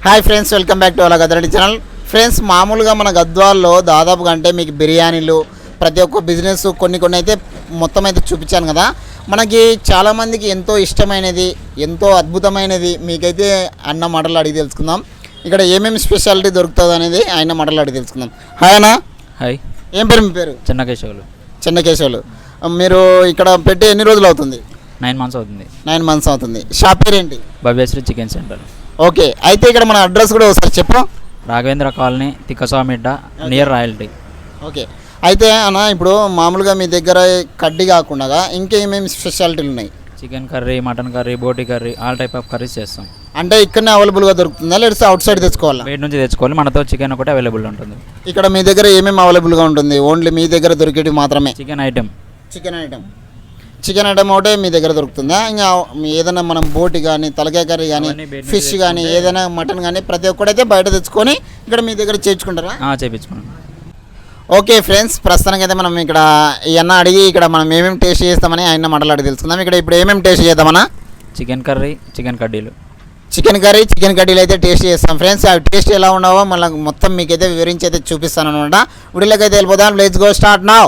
Hi friends, welcome back to అలా గద్దరెడ్డి channel. Friends, మామూలుగా మన గద్వాల్లో దాదాపుగా అంటే మీకు బిర్యానీలు ప్రతి ఒక్క బిజినెస్ కొన్ని అయితే మొత్తం అయితే చూపించాను కదా. మనకి చాలామందికి ఎంతో ఇష్టమైనది, ఎంతో అద్భుతమైనది మీకైతే అన్న మాటలు అడిగి తెలుసుకుందాం. ఇక్కడ ఏమేమి స్పెషాలిటీ దొరుకుతుంది అనేది ఆయన మాటలు అడిగి తెలుసుకుందాం. హాయ్ అన్న. హాయ్. ఏం పేరు మీ పేరు? చెన్నకేశవులు. చెన్నకేశవులు. మీరు ఇక్కడ పెట్టి ఎన్ని రోజులు అవుతుంది? 9 months అవుతుంది. 9 months అవుతుంది. షాప్ పేరు ఏంటి? Bhavyasri chicken centre. ఓకే, అయితే ఇక్కడ మన అడ్రస్ కూడా ఒకసారి చెప్పు. Raghavendra colony, Tikkaswamidda, near royalty. Okay, అయితే అన్న ఇప్పుడు మామూలుగా మీ దగ్గర కడ్డీ కాకుండా ఇంకేమేమి స్పెషాలిటీలు ఉన్నాయి? చికెన్ కర్రీ, మటన్ కర్రీ, బోటి curry, all type of curries చేస్తాం. అంటే ఇక్కడనే అవైలబుల్గా దొరుకుతుందా లేకపోతే అవుట్ సైడ్ తెచ్చుకోవాలా? బయట నుంచి తెచ్చుకోవాలి, మనతో చికెన్ ఒకటి అవైలబుల్ ఉంటుంది. ఇక్కడ మీ దగ్గర ఏమేమి అవైలబుల్గా ఉంటుంది? ఓన్లీ మీ దగ్గర దొరికేవి మాత్రమే? చికెన్ ఐటెం చికెన్ ఐటమ్ ఒకటే మీ దగ్గర దొరుకుతుందా? ఇంకా ఏదైనా మనం బోటి కానీ, తలకాయ కర్రీ కానీ, ఫిష్ కానీ, ఏదైనా మటన్ కానీ ప్రతి ఒక్కడైతే బయట తెచ్చుకొని ఇక్కడ మీ దగ్గర చేర్చుకుంటారా? చేయించుకున్నాం. ఓకే ఫ్రెండ్స్, ప్రస్తుతానికి అయితే మనం ఇక్కడ ఇవన్న అడిగి ఇక్కడ మనం ఏమేమి టేస్ట్ చేస్తామని ఆయన మాట్లాడి తెలుసుకుందాం. ఇక్కడ ఇప్పుడు ఏమేమి టేస్ట్ చేద్దామన్నా? చికెన్ కర్రీ, చికెన్ కడ్డీలు. చికెన్ కర్రీ, చికెన్ కడ్డీలు అయితే టేస్ట్ చేస్తాం ఫ్రెండ్స్. అవి టేస్ట్ ఎలా ఉన్నావో మళ్ళీ మొత్తం మీకైతే వివరించి అయితే చూపిస్తాను అనమాట. వీడియోలోకి అయితే వెళ్ళిపోదాం. Let's go start now.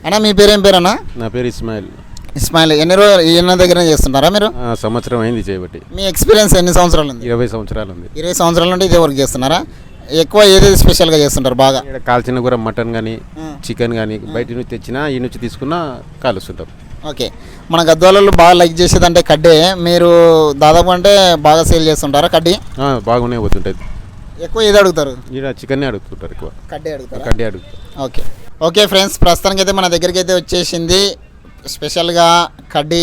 అన్న, మీ పేరు ఏం పేరు అన్న? నా పేరు ఇస్మాయిల్. ఇస్మాయిల్. ఎన్ని రోజులు ఈయన దగ్గర చేస్తుంటారా మీరు? సంవత్సరం అయింది చేయబట్టి. మీ ఎక్స్పీరియన్స్ ఎన్ని సంవత్సరాలు ఉంది? 20 సంవత్సరాలు ఉంది. 20 సంవత్సరాల నుండి ఇదే వర్క్ చేస్తున్నారా? ఎక్కువ ఏదేది స్పెషల్గా చేస్తుంటారు బాగా? ఇక్కడ కాల్చిన కూర మటన్ కానీ, చికెన్ కానీ బయట నుంచి తెచ్చినా ఈ నుంచి తీసుకున్నా కాలుస్తుంటాం. ఓకే, మన గద్వాలలో బాగా లైక్ చేసేది అంటే కడ్డే. మీరు దాదాపు అంటే బాగా సేల్ చేస్తుంటారా కడ్డీ? బాగానే పోతుంటుంది. ఎక్కువ ఏది అడుగుతారు? ఇక్కడ చికెన్నే అడుగుతుంటారు ఎక్కువ. కడ్డీ అడుగుతారు. కడ్డీ అడుగుతారు. ఓకే ఫ్రెండ్స్, ప్రస్తుతానికి అయితే మన దగ్గరికి అయితే వచ్చేసింది స్పెషల్గా కడ్డీ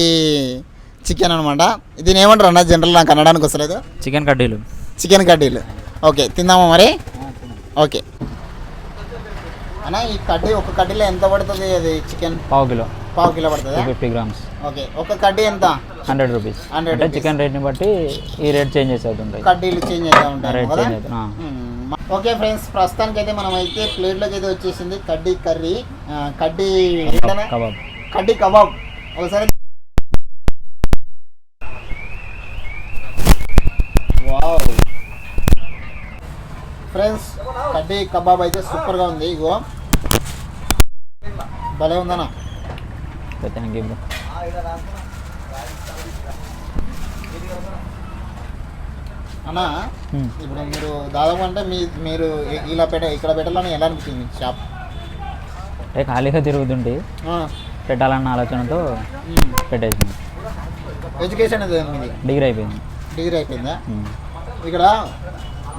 చికెన్ అనమాట. దీని ఏమంటారు అన్న? జనరల్ నాకు అనడానికి వస్తలేదు. చికెన్ కడ్డీలు. చికెన్ కడ్డీలు. ఓకే, తిందామా మరి? ఓకే అన్న, ఈ కడ్డీ ఒక కడ్డీలో ఎంత పడుతుంది? అది చికెన్ పావు కిలో పడుతుంది. 50 grams. ఓకే, ఒక కడ్డీ ఎంత? 100 rupees. అంటే చికెన్ రేట్ని బట్టి ఈ రేట్ చేంజెస్ అవుతుంటాయి, కడ్డీలు చేంజ్ అవుతూ ఉంటాయి. రేట్ చేంజ్ అవుతుంది. ఓకే ఫ్రెండ్స్, ప్రస్తుతానికి అయితే మనం అయితే ప్లేట్లోకి అయితే వచ్చేసింది కడ్డీ కర్రీ, కడ్డీ కబాబ్. కడ్డీ కబాబ్. ఒకసారి వావ్ ఫ్రెండ్స్, కడ్డీ కబాబ్ అయితే సూపర్గా ఉంది. ఇగో భలే ఉందన్న. Thank you. అన్నా, ఇప్పుడు మీరు దాదాపు అంటే మీరు ఇలా ఇక్కడ పెట్టాలని ఎలా అనిపించింది షాప్? ఖాళీగా తిరుగుతుంటే పెట్టాలన్న ఆలోచనతో పెట్టేసింది. ఎడ్యుకేషన్ అది మీది? డిగ్రీ అయిపోయిందా?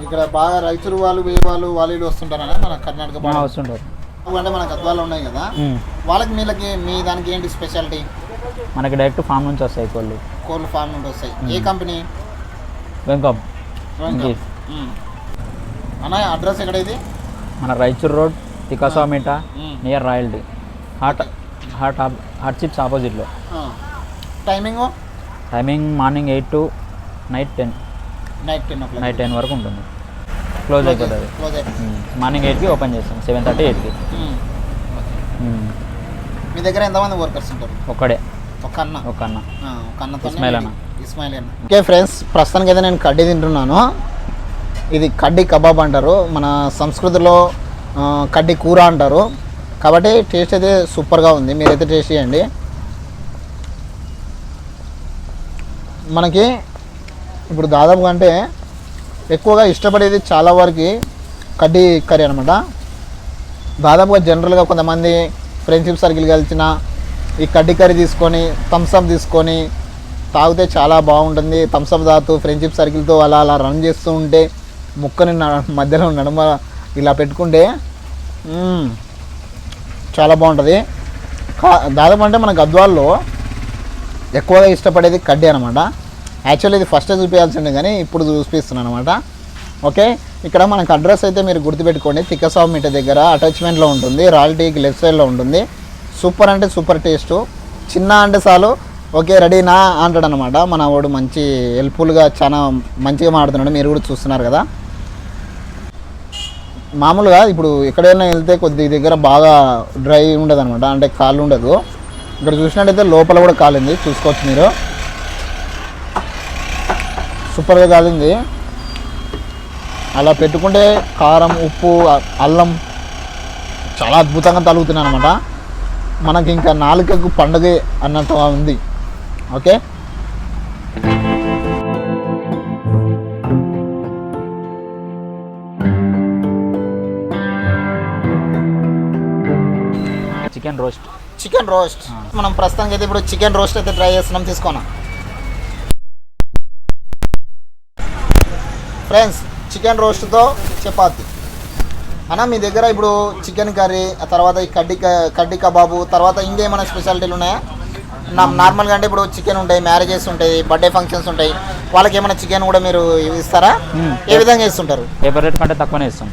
ఇక్కడ బాగా రైతులు వాళ్ళు వాళ్ళు వస్తుంటారన్నా మన కర్ణాటక బాగా వస్తుంటారు. అంటే మన గద్వాలు ఉన్నాయి కదా, వాళ్ళకి మీ దానికి ఏంటి స్పెషాలిటీ? మనకి డైరెక్ట్ ఫామ్ నుంచి వస్తాయి కోళ్ళు ఫామ్ నుండి వస్తాయి. ఏ కంపెనీ? వెంకప్. అన్న, అడ్రస్ ఎక్కడ ఇది? మన Raichur road, Tikkaswamita, near royalty. Hot chips ఆపోజిట్లో. Timing morning 8 to night 10. Night 10 వరకు ఉంటుంది. క్లోజ్ అయిపోతుంది. మార్నింగ్ 8కి ఓపెన్ చేస్తాం, 7:30 8కి. మీ దగ్గర ఎంతమంది వర్కర్స్ ఉంటారు? ఒక్కడే, ఒక అన్న. ఒక అన్న, ఒక అన్నతో ఇస్మాయిల్ అన్న. ఇస్మాయిల్ అన్న. ఓకే ఫ్రెండ్స్, ప్రస్తుతానికి అయితే నేను కడ్డీ తింటున్నాను. ఇది కడ్డీ కబాబ్ అంటారు, మన సంస్కృతిలో కడ్డీ కూర అంటారు. కాబట్టి టేస్ట్ అయితే సూపర్గా ఉంది, మీరైతే టేస్ట్ చేయండి. మనకి ఇప్పుడు దాదాపుగా అంటే ఎక్కువగా ఇష్టపడేది చాలా వరకు కడ్డీ కర్రీ అనమాట. దాదాపుగా జనరల్గా కొంతమంది ఫ్రెండ్షిప్ సర్కిల్ కలిసిన ఈ కడ్డీ కర్రీ తీసుకొని థమ్స్అప్ తీసుకొని తాగితే చాలా బాగుంటుంది. థమ్స్అప్ తాగుతూ ఫ్రెండ్షిప్ సర్కిల్తో అలా అలా రన్ చేస్తూ ఉంటే ముక్కని మధ్యలో నడుమ ఇలా పెట్టుకుంటే చాలా బాగుంటుంది. దాదాపు అంటే మన గద్వాల్లో ఎక్కువగా ఇష్టపడేది కడ్డీ అనమాట. యాక్చువల్లీ ఇది ఫస్టే చూపించాల్సిందే కానీ ఇప్పుడు చూపిస్తున్నాను అనమాట. ఓకే, ఇక్కడ మనకు అడ్రస్ అయితే మీరు గుర్తుపెట్టుకోండి, తిక్కసావు మీట దగ్గర అటాచ్మెంట్లో ఉంటుంది, రాయల్టీకి లెఫ్ట్ సైడ్లో ఉంటుంది. సూపర్ అంటే సూపర్ టేస్టు. చిన్న అంటే చాలు ఓకే రెడీనా అంటాడు అనమాట. మన వాడు మంచి హెల్ప్ఫుల్గా చాలా మంచిగా మాట్లాడుతున్నాడు, మీరు కూడా చూస్తున్నారు కదా. మామూలుగా ఇప్పుడు ఎక్కడైనా వెళ్తే కొద్ది దగ్గర బాగా డ్రై ఉండదు అనమాట, అంటే కాళ్ళు ఉండదు. ఇక్కడ చూసినట్టయితే లోపల కూడా కాలింది, చూసుకోవచ్చు మీరు. సూపర్గా కాలింది. అలా పెట్టుకుంటే కారం, ఉప్పు, అల్లం చాలా అద్భుతంగా తలుగుతున్నాయి అనమాట. మనకి ఇంకా నాలుకకు పండుగ అన్నట్టుగా ఉంది. ఓకే, చికెన్ రోస్ట్ మనం ప్రస్తుతానికి అయితే ఇప్పుడు చికెన్ రోస్ట్ అయితే ట్రై చేస్తున్నాం. తీసుకోనా ఫ్రెండ్స్, చికెన్ రోస్ట్తో చపాతి అన్న. మీ దగ్గర ఇప్పుడు చికెన్ కర్రీ, ఆ తర్వాత ఈ కడ్డీ కబాబు, తర్వాత ఇంకేమైనా స్పెషాలిటీలు ఉన్నాయా? నార్మల్గా అంటే ఇప్పుడు చికెన్ ఉంటాయి, మ్యారేజెస్ ఉంటాయి, బర్త్డే ఫంక్షన్స్ ఉంటాయి, వాళ్ళకి ఏమైనా చికెన్ కూడా మీరు ఇస్తారా? ఏ విధంగా ఇస్తుంటారు? పేపర్ రేట్ కంటే తక్కువనే ఇస్తాం.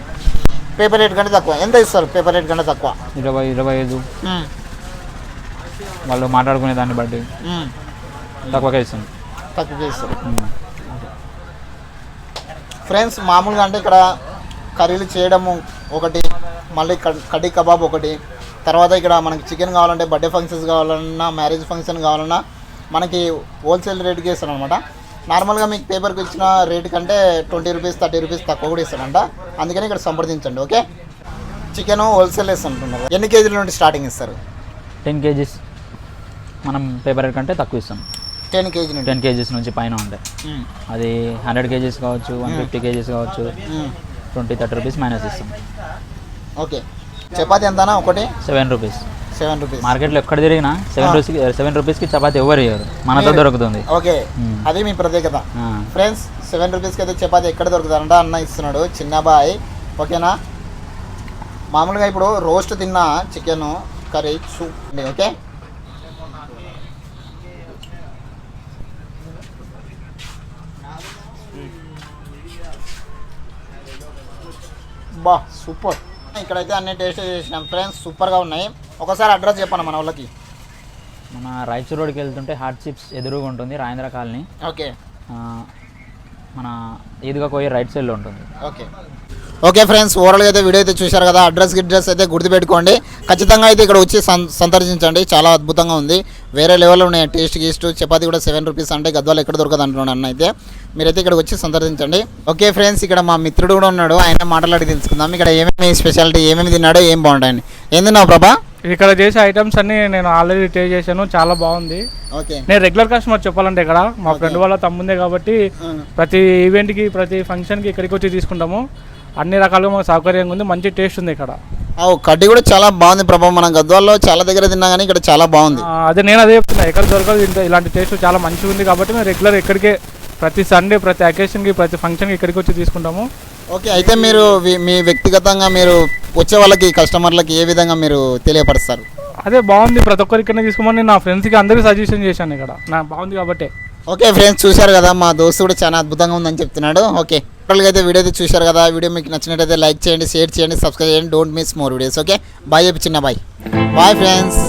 పేపర్ రేట్ కంటే తక్కువ ఎంత ఇస్తారు? పేపర్ రేట్ కంటే తక్కువ 20-25 వాళ్ళు మాట్లాడుకునే దాన్ని బట్టి తక్కువగా ఇస్తాం. తక్కువగా ఇస్తారు. ఫ్రెండ్స్, మామూలుగా అంటే ఇక్కడ కర్రీలు చేయడము ఒకటి, మళ్ళీ కడ్డీ కబాబ్ ఒకటి, తర్వాత ఇక్కడ మనకి చికెన్ కావాలంటే బర్త్డే ఫంక్షన్స్ కావాలన్నా, మ్యారేజ్ ఫంక్షన్ కావాలన్నా మనకి హోల్సేల్ రేట్కి ఇస్తాను అనమాట. నార్మల్గా మీకు పేపర్కి ఇచ్చిన రేటు కంటే 20 రూపీస్ 30 రూపీస్ తక్కువ కూడా ఇస్తానంట. అందుకని ఇక్కడ సంప్రదించండి. ఓకే, చికెన్ హోల్సేల్ ఇస్తుంటున్నారు. ఎన్ని కేజీల నుండి స్టార్టింగ్ ఇస్తారు? 10 kgs మనం పేపర్ రేట్ కంటే తక్కువ ఇస్తాం. 10 kg నుండి 10 kgs నుంచి పైన ఉంటాయి. అది 100 kgs కావచ్చు, 150 kgs కావచ్చు, 20-30 రూపీస్ మైనస్ ఇస్తాం. ఓకే, చపాతి ఎంతనా? ఒకటి 7 రూపీస్. 7 రూపీస్. మార్కెట్లో ఎక్కడ తిరిగినా 7 రూపీస్కి చపాతి ఎవరు ఇవ్వరు, మనతో దొరుకుతుంది. ఓకే, అది మీ ప్రత్యేకత. ఫ్రెండ్స్, 7 రూపీస్కి అయితే చపాతి ఎక్కడ దొరుకుతుందంట అన్న ఇస్తున్నాడు, చిన్న బాయ్. ఓకేనా, మామూలుగా ఇప్పుడు రోస్ట్ తిన్న చికెన్ కర్రీ సూప్ అండి. ఓకే, బా సూపర్. ఇక్కడైతే అన్ని టేస్ట్ చేసినాం ఫ్రెండ్స్, సూపర్గా ఉన్నాయి. ఒకసారి అడ్రస్ చెప్పండి మన వాళ్ళకి. మన రాయచూర్ రోడ్కి వెళ్తుంటే హార్ట్ చిప్స్ ఎదురుగా ఉంటుంది, రాజేంద్ర కాలనీ. ఓకే, మన ఈద్గా పోయి రైట్ సైడ్లో ఉంటుంది. ఓకే ఓకే ఫ్రెండ్స్, ఓవరాల్గా అయితే వీడియో అయితే చూశారు కదా. అడ్రస్ అయితే గుర్తుపెట్టుకోండి, ఖచ్చితంగా అయితే ఇక్కడ వచ్చి సందర్శించండి. చాలా అద్భుతంగా ఉంది, వేరే లెవెల్లో ఉన్నాయి టేస్ట్ గీస్ట్. చపాతి కూడా 7 రూపీస్ అంటే గద్వాలు ఎక్కడ దొరకదు అంటున్నాడు అన్న. అయితే మీరైతే ఇక్కడ వచ్చి సందర్శించండి. ఓకే ఫ్రెండ్స్, ఇక్కడ మా మిత్రుడు కూడా ఉన్నాడు, ఆయన మాట్లాడి తెలుసుకుందాం. ఇక్కడ ఏమేమి స్పెషాలిటీ, ఏమేమి తిన్నాడో, ఏం బాగుంటాయని. ఏం తిన్నావు ప్రభా? ఇక్కడ చేసే ఐటమ్స్ అన్ని నేను ఆల్రెడీ టేస్ట్ చేశాను, చాలా బాగుంది. ఓకే, నేను రెగ్యులర్ కస్టమర్ చెప్పాలంటే ఇక్కడ మా ఫ్రెండ్ వాళ్ళ తమ్ముందే కాబట్టి ప్రతి ఈవెంట్కి ప్రతి ఫంక్షన్కి ఇక్కడికి వచ్చి తీసుకుంటాము. అన్ని రకాలుగా మాకు సౌకర్యంగా ఉంది, మంచి టేస్ట్ ఉంది ఇక్కడ. కడ్డీ కూడా చాలా బాగుంది ప్రభా. మనం గద్వాల్లో చాలా దగ్గర తిన్నా కానీ ఇక్కడ చాలా బాగుంది. అదే చెప్తున్నా, ఎక్కడ దొరకదు ఇలాంటి టేస్ట్, చాలా మంచిగా ఉంది. కాబట్టి మేము రెగ్యులర్ ఇక్కడికే ప్రతి సండే ప్రతి అకేషన్కి ప్రతి ఫంక్షన్కి ఇక్కడికి వచ్చి తీసుకుంటాము. ఓకే, అయితే మీరు మీ వ్యక్తిగతంగా మీరు వచ్చే వాళ్ళకి కస్టమర్లకి ఏ విధంగా మీరు తెలియపరుస్తారు? అదే బాగుంది, ప్రతి ఒక్కరి ఇక్కడనే తీసుకోమని నా ఫ్రెండ్స్కి అందరికీ సజెషన్ చేశాను ఇక్కడ, నాకు బాగుంది కాబట్టి. ఓకే ఫ్రెండ్స్, చూశారు కదా, మా దోస్తు కూడా చాలా అద్భుతంగా ఉందని చెప్తున్నాడు. ఓకే, టోటల్గా అయితే వీడియో అయితే చూశారు కదా. వీడియో మీకు నచ్చినట్టయితే లైక్ చేయండి, షేర్ చేయండి, సబ్స్క్రైబ్ చేయండి. Don't miss more videos. Okay, bye చెప్పి చిన్న బాయ్ ఫ్రెండ్స్.